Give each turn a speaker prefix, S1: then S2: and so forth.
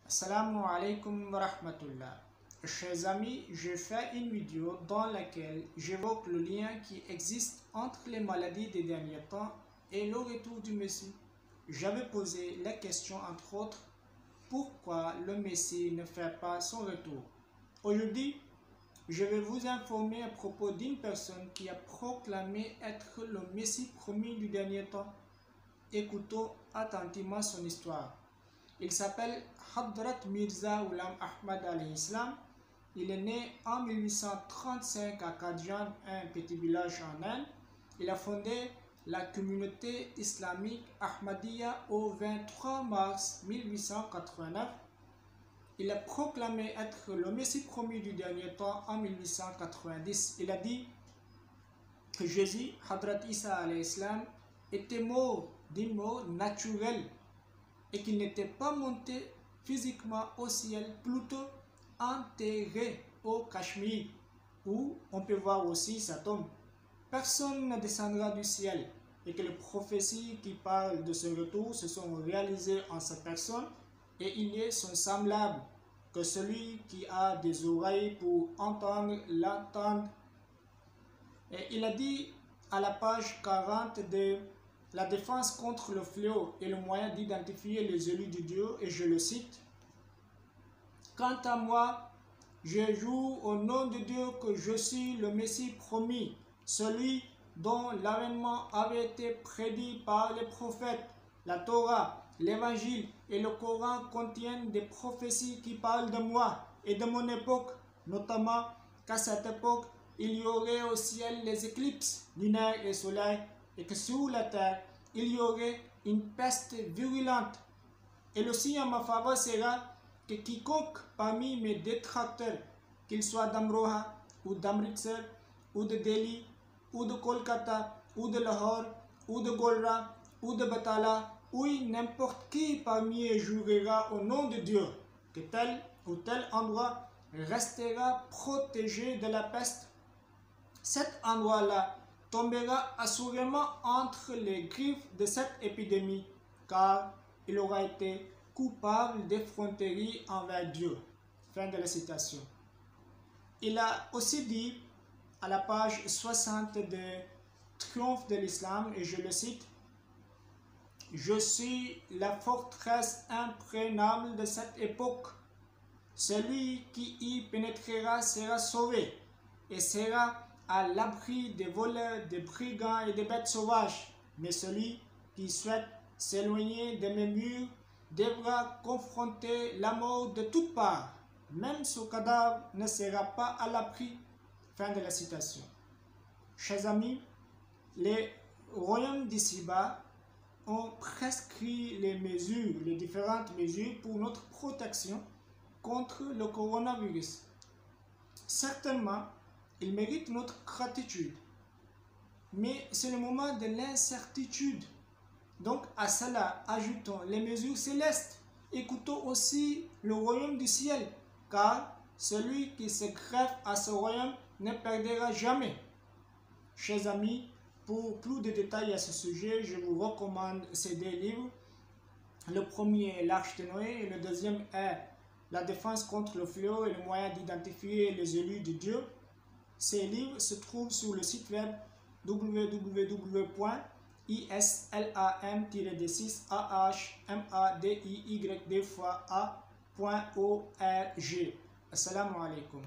S1: Assalamu alaikum wa rahmatullah. Chers amis, je fais une vidéo dans laquelle j'évoque le lien qui existe entre les maladies des derniers temps et le retour du Messie. J'avais posé la question entre autres, pourquoi le Messie ne fait pas son retour? Aujourd'hui, je vais vous informer à propos d'une personne qui a proclamé être le Messie promis du dernier temps. Écoutons attentivement son histoire. Il s'appelle Hadrat Mirza Ghulam Ahmad al-Islam. Il est né en 1835 à Qadian, un petit village en Inde. Il a fondé la communauté islamique Ahmadiyya au 23 mars 1889. Il a proclamé être le Messie promis du dernier temps en 1890. Il a dit que Jésus, Hadrat Isa al-Islam, était mort d'une mort naturelle et qu'il n'était pas monté physiquement au ciel, plutôt enterré au Cachemire, où on peut voir aussi sa tombe. Personne ne descendra du ciel et que les prophéties qui parlent de ce retour se sont réalisées en sa personne et il est son semblable, que celui qui a des oreilles pour entendre l'entende. Et il a dit à la page 40 de La défense contre le fléau est le moyen d'identifier les élus de Dieu, et je le cite: quant à moi, je jure au nom de Dieu que je suis le Messie promis, celui dont l'avènement avait été prédit par les prophètes. La Torah, l'Évangile et le Coran contiennent des prophéties qui parlent de moi et de mon époque, notamment qu'à cette époque, il y aurait au ciel les éclipses lunaires et solaires, et que sur la terre, il y aurait une peste virulente. Et le signe en ma faveur sera que quiconque parmi mes détracteurs, qu'il soit d'Amroha, ou d'Amritsar, ou de Delhi, ou de Kolkata, ou de Lahore, ou de Golra, ou de Batala, ou n'importe qui parmi eux jurera au nom de Dieu que tel ou tel endroit restera protégé de la peste, cet endroit-là tombera assurément entre les griffes de cette épidémie, car il aura été coupable d'effronterie envers Dieu. Fin de la citation. Il a aussi dit à la page 60 de Triomphe de l'Islam, et je le cite: je suis la forteresse imprenable de cette époque. Celui qui y pénétrera sera sauvé et sera à l'abri des voleurs, des brigands et des bêtes sauvages. Mais celui qui souhaite s'éloigner de mes murs devra confronter la mort de toutes parts. Même son cadavre ne sera pas à l'abri. Fin de la citation. Chers amis, les royaumes d'ici-bas ont prescrit les différentes mesures pour notre protection contre le coronavirus. Certainement, il mérite notre gratitude. Mais c'est le moment de l'incertitude. Donc à cela, ajoutons les mesures célestes. Écoutons aussi le royaume du ciel, car celui qui se greffe à ce royaume ne perdra jamais. Chers amis, pour plus de détails à ce sujet, je vous recommande ces deux livres. Le premier est l'Arche de Noé et le deuxième est La défense contre le fléau et le moyen d'identifier les élus de Dieu. Ces livres se trouvent sur le site web www.islam-6ahmadiy2.org. Assalamu alaikum.